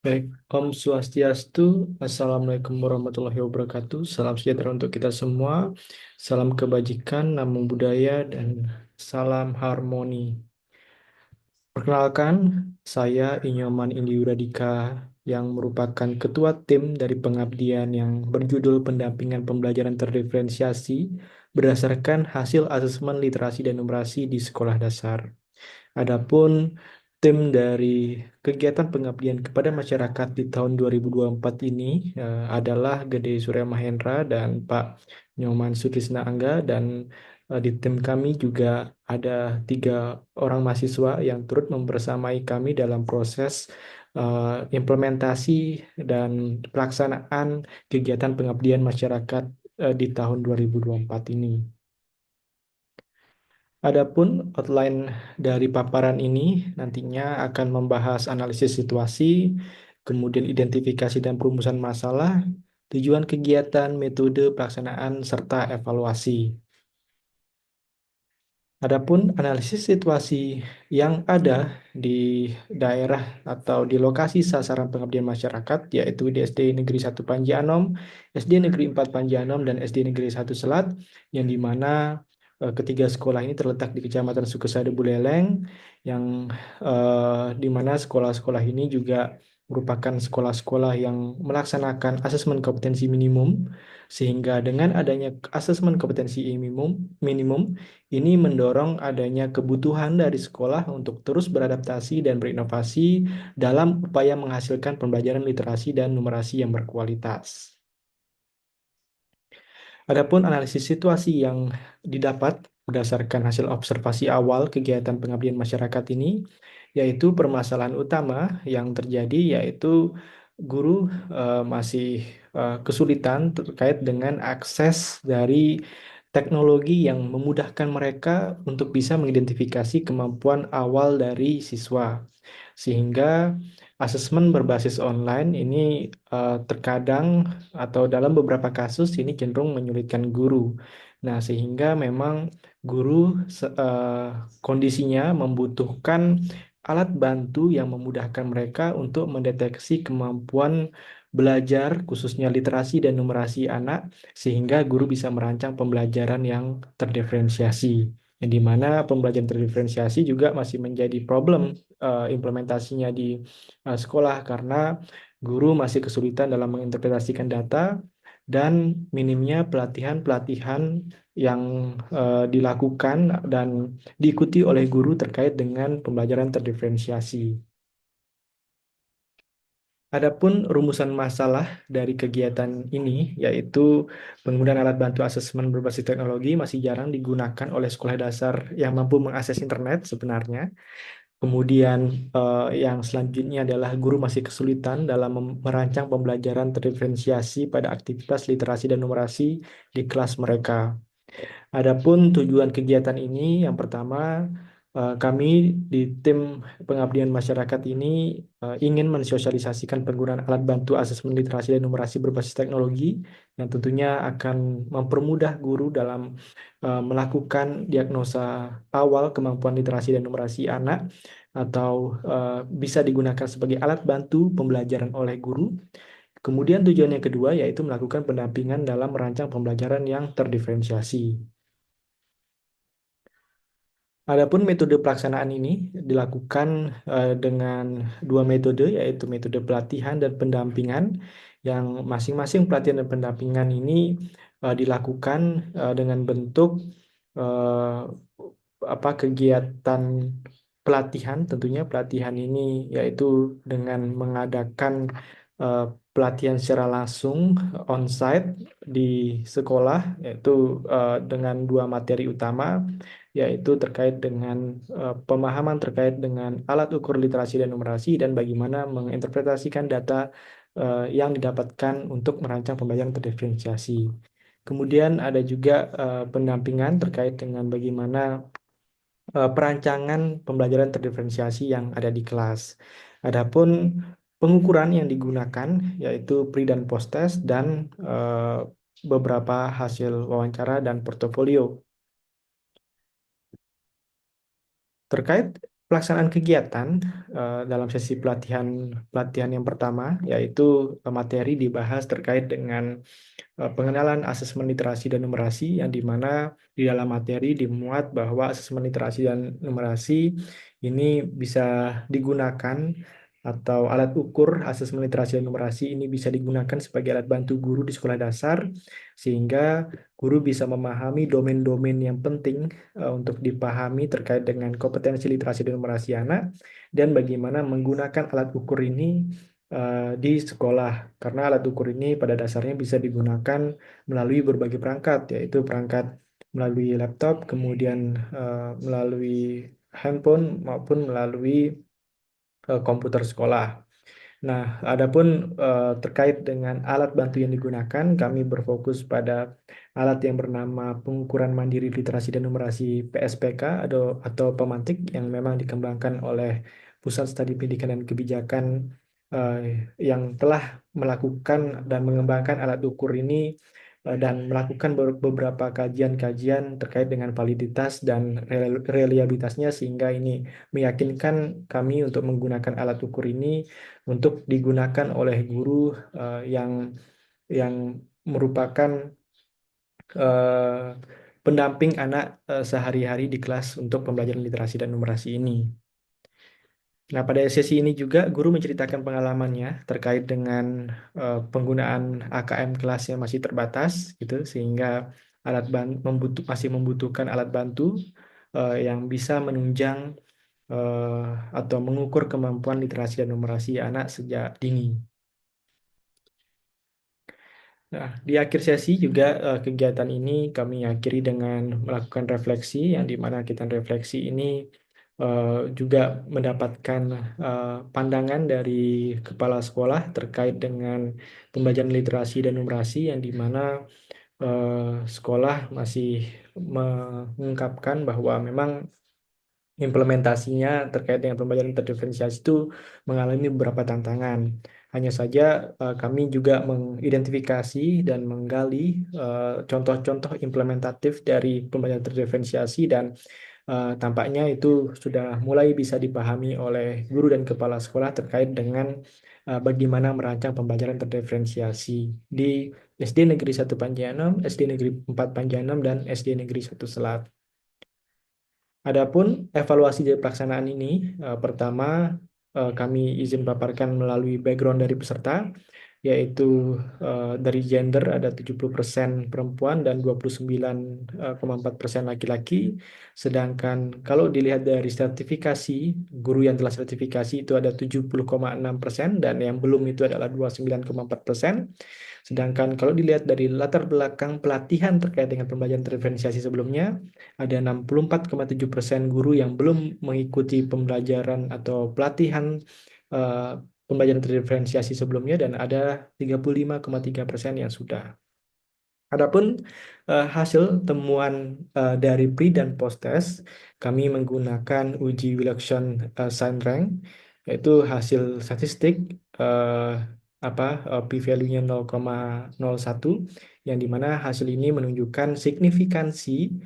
Baik, Om Swastiastu, Assalamualaikum warahmatullahi wabarakatuh. Salam sejahtera untuk kita semua, salam kebajikan, namo buddhaya, dan salam harmoni. Perkenalkan, saya Inyoman Indiuradika yang merupakan ketua tim dari pengabdian yang berjudul Pendampingan Pembelajaran Terdiferensiasi berdasarkan hasil asesmen literasi dan numerasi di sekolah dasar. Adapun tim dari kegiatan pengabdian kepada masyarakat di tahun 2024 ini adalah Gede Surya Mahendra dan Pak Nyoman Sutrisna Angga, dan di tim kami juga ada 3 orang mahasiswa yang turut membersamai kami dalam proses implementasi dan pelaksanaan kegiatan pengabdian masyarakat di tahun 2024 ini. Adapun outline dari paparan ini nantinya akan membahas analisis situasi, kemudian identifikasi dan perumusan masalah, tujuan kegiatan, metode pelaksanaan, serta evaluasi. Adapun analisis situasi yang ada di daerah atau di lokasi sasaran pengabdian masyarakat, yaitu di SD Negeri 1 Panji Anom, SD Negeri 4 Panji Anom, dan SD Negeri 1 Selat, yang di mana ketiga sekolah ini terletak di Kecamatan Sukesada Buleleng, yang di mana sekolah-sekolah ini juga merupakan sekolah-sekolah yang melaksanakan asesmen kompetensi minimum, sehingga dengan adanya asesmen kompetensi minimum ini mendorong adanya kebutuhan dari sekolah untuk terus beradaptasi dan berinovasi dalam upaya menghasilkan pembelajaran literasi dan numerasi yang berkualitas. Adapun analisis situasi yang didapat berdasarkan hasil observasi awal kegiatan pengabdian masyarakat ini, yaitu permasalahan utama yang terjadi yaitu guru masih kesulitan terkait dengan akses dari teknologi yang memudahkan mereka untuk bisa mengidentifikasi kemampuan awal dari siswa. Sehingga asesmen berbasis online ini terkadang atau dalam beberapa kasus ini cenderung menyulitkan guru. Nah, sehingga memang guru kondisinya membutuhkan alat bantu yang memudahkan mereka untuk mendeteksi kemampuan belajar, khususnya literasi dan numerasi anak, sehingga guru bisa merancang pembelajaran yang terdiferensiasi. Yang di mana pembelajaran terdiferensiasi juga masih menjadi problem implementasinya di sekolah, karena guru masih kesulitan dalam menginterpretasikan data dan minimnya pelatihan-pelatihan yang dilakukan dan diikuti oleh guru terkait dengan pembelajaran terdiferensiasi. Adapun rumusan masalah dari kegiatan ini, yaitu penggunaan alat bantu asesmen berbasis teknologi masih jarang digunakan oleh sekolah dasar yang mampu mengakses internet sebenarnya. Kemudian yang selanjutnya adalah guru masih kesulitan dalam merancang pembelajaran terdiferensiasi pada aktivitas literasi dan numerasi di kelas mereka. Adapun tujuan kegiatan ini, yang pertama, kami di tim pengabdian masyarakat ini ingin mensosialisasikan penggunaan alat bantu asesmen literasi dan numerasi berbasis teknologi yang tentunya akan mempermudah guru dalam melakukan diagnosa awal kemampuan literasi dan numerasi anak, atau bisa digunakan sebagai alat bantu pembelajaran oleh guru. Kemudian tujuan yang kedua yaitu melakukan pendampingan dalam merancang pembelajaran yang terdiferensiasi. Adapun metode pelaksanaan ini dilakukan dengan 2 metode, yaitu metode pelatihan dan pendampingan, yang masing-masing pelatihan dan pendampingan ini dilakukan dengan bentuk eh, kegiatan pelatihan. Tentunya pelatihan ini yaitu dengan mengadakan eh, pelatihan secara langsung on-site di sekolah, yaitu dengan 2 materi utama, yaitu terkait dengan pemahaman terkait dengan alat ukur literasi dan numerasi dan bagaimana menginterpretasikan data yang didapatkan untuk merancang pembelajaran terdiferensiasi. Kemudian ada juga pendampingan terkait dengan bagaimana perancangan pembelajaran terdiferensiasi yang ada di kelas. Adapun pengukuran yang digunakan yaitu pre dan post test dan beberapa hasil wawancara dan portofolio. Terkait pelaksanaan kegiatan dalam sesi pelatihan pelatihan yang pertama, yaitu materi dibahas terkait dengan pengenalan asesmen literasi dan numerasi, yang dimana di dalam materi dimuat bahwa asesmen literasi dan numerasi ini bisa digunakan, atau alat ukur asesmen literasi dan numerasi ini bisa digunakan sebagai alat bantu guru di sekolah dasar, sehingga guru bisa memahami domain-domain yang penting untuk dipahami terkait dengan kompetensi literasi dan numerasi anak, dan bagaimana menggunakan alat ukur ini di sekolah. Karena alat ukur ini pada dasarnya bisa digunakan melalui berbagai perangkat, yaitu perangkat melalui laptop, kemudian melalui handphone, maupun melalui komputer sekolah. Nah, adapun terkait dengan alat bantu yang digunakan, kami berfokus pada alat yang bernama pengukuran mandiri literasi dan numerasi PSPK, atau pemantik, yang memang dikembangkan oleh Pusat Studi Pendidikan dan Kebijakan eh, yang telah melakukan dan mengembangkan alat ukur ini dan melakukan beberapa kajian-kajian terkait dengan validitas dan reliabilitasnya, sehingga ini meyakinkan kami untuk menggunakan alat ukur ini untuk digunakan oleh guru yang merupakan eh, pendamping anak sehari-hari di kelas untuk pembelajaran literasi dan numerasi ini. Nah, pada sesi ini juga guru menceritakan pengalamannya terkait dengan penggunaan AKM kelas yang masih terbatas, gitu, sehingga masih membutuhkan alat bantu yang bisa menunjang eh, atau mengukur kemampuan literasi dan numerasi anak sejak dini. Nah, di akhir sesi juga kegiatan ini kami akhiri dengan melakukan refleksi, yang dimana kita refleksi ini eh, juga mendapatkan pandangan dari kepala sekolah terkait dengan pembelajaran literasi dan numerasi, yang dimana sekolah masih mengungkapkan bahwa memang implementasinya terkait dengan pembelajaran terdiferensiasi itu mengalami beberapa tantangan. Hanya saja kami juga mengidentifikasi dan menggali contoh-contoh implementatif dari pembelajaran terdiferensiasi, dan tampaknya itu sudah mulai bisa dipahami oleh guru dan kepala sekolah terkait dengan bagaimana merancang pembelajaran terdiferensiasi di SD Negeri 1 Panjaenam, SD Negeri 4 Panjaenam, dan SD Negeri 1 Selat. Adapun evaluasi dari pelaksanaan ini, pertama kami izin paparkan melalui background dari peserta, yaitu dari gender ada 70% perempuan dan 29,4% laki-laki. Sedangkan kalau dilihat dari sertifikasi, guru yang telah sertifikasi itu ada 70,6%, dan yang belum itu adalah 29,4%. Sedangkan kalau dilihat dari latar belakang pelatihan terkait dengan pembelajaran diferensiasi sebelumnya, ada 64,7% guru yang belum mengikuti pembelajaran atau pelatihan eh, pembelajaran diferensiasi sebelumnya, dan ada 35,3% yang sudah. Adapun hasil temuan dari pre dan post test, kami menggunakan uji Wilson Sine-Rank, yaitu hasil statistik eh, p-value-nya 0,01, yang dimana hasil ini menunjukkan signifikansi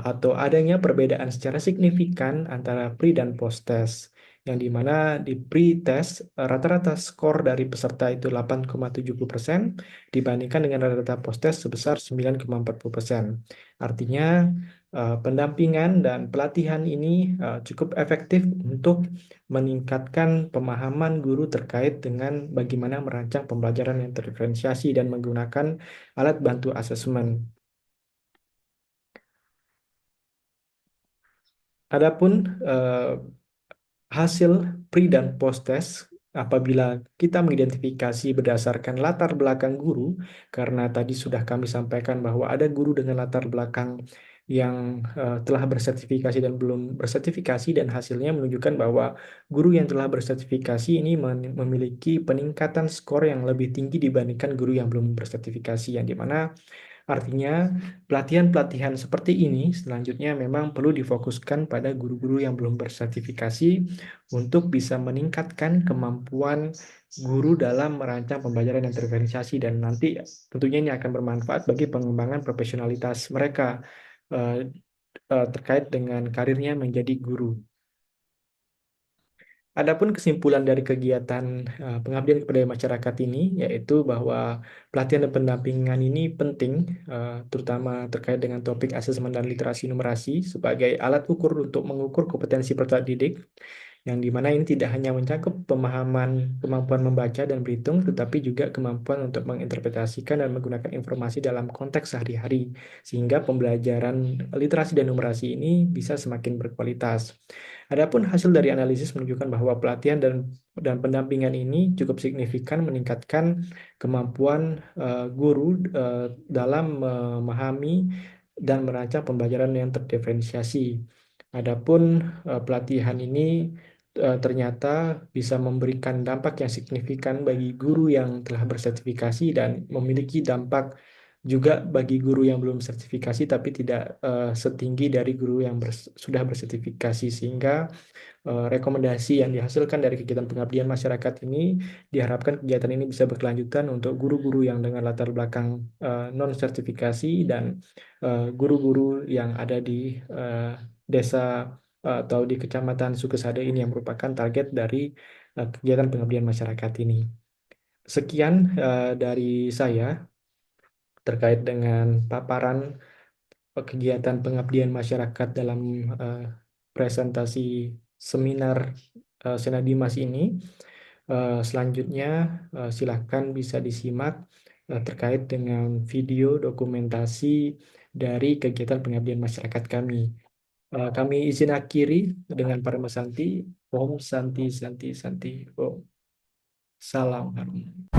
atau adanya perbedaan secara signifikan antara pre dan post test, yang dimana di pre-test rata-rata skor dari peserta itu 8,70% dibandingkan dengan rata-rata post-test sebesar 9,40%. Artinya pendampingan dan pelatihan ini cukup efektif untuk meningkatkan pemahaman guru terkait dengan bagaimana merancang pembelajaran yang terdiferensiasi dan menggunakan alat bantu asesmen. Adapun hasil pre dan post test, apabila kita mengidentifikasi berdasarkan latar belakang guru, karena tadi sudah kami sampaikan bahwa ada guru dengan latar belakang yang telah bersertifikasi dan belum bersertifikasi, dan hasilnya menunjukkan bahwa guru yang telah bersertifikasi ini memiliki peningkatan skor yang lebih tinggi dibandingkan guru yang belum bersertifikasi, yang dimana artinya, pelatihan-pelatihan seperti ini selanjutnya memang perlu difokuskan pada guru-guru yang belum bersertifikasi untuk bisa meningkatkan kemampuan guru dalam merancang pembelajaran yang terdiferensiasi, dan nanti tentunya ini akan bermanfaat bagi pengembangan profesionalitas mereka eh, terkait dengan karirnya menjadi guru. Adapun kesimpulan dari kegiatan pengabdian kepada masyarakat ini yaitu bahwa pelatihan dan pendampingan ini penting, terutama terkait dengan topik asesmen dan literasi numerasi sebagai alat ukur untuk mengukur kompetensi peserta didik, yang dimana ini tidak hanya mencakup pemahaman kemampuan membaca dan berhitung, tetapi juga kemampuan untuk menginterpretasikan dan menggunakan informasi dalam konteks sehari-hari, sehingga pembelajaran literasi dan numerasi ini bisa semakin berkualitas. Adapun hasil dari analisis menunjukkan bahwa pelatihan dan pendampingan ini cukup signifikan meningkatkan kemampuan guru dalam memahami dan merancang pembelajaran yang terdiferensiasi. Adapun pelatihan ini ternyata bisa memberikan dampak yang signifikan bagi guru yang telah bersertifikasi dan memiliki dampak juga bagi guru yang belum sertifikasi tapi tidak setinggi dari guru yang sudah bersertifikasi, sehingga rekomendasi yang dihasilkan dari kegiatan pengabdian masyarakat ini diharapkan kegiatan ini bisa berkelanjutan untuk guru-guru yang dengan latar belakang non sertifikasi dan guru-guru yang ada di desa atau di Kecamatan Sukesade ini yang merupakan target dari kegiatan pengabdian masyarakat ini. Sekian dari saya terkait dengan paparan kegiatan pengabdian masyarakat dalam presentasi seminar Senadimas ini. Selanjutnya silakan bisa disimak terkait dengan video dokumentasi dari kegiatan pengabdian masyarakat kami. Kami izin akhiri dengan Parama Santi. Om Santi Santi Santi Om. Salam Harum.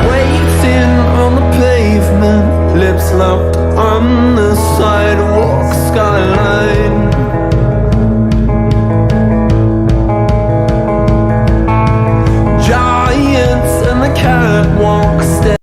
Waiting on the pavement, lips locked on the sidewalk skyline.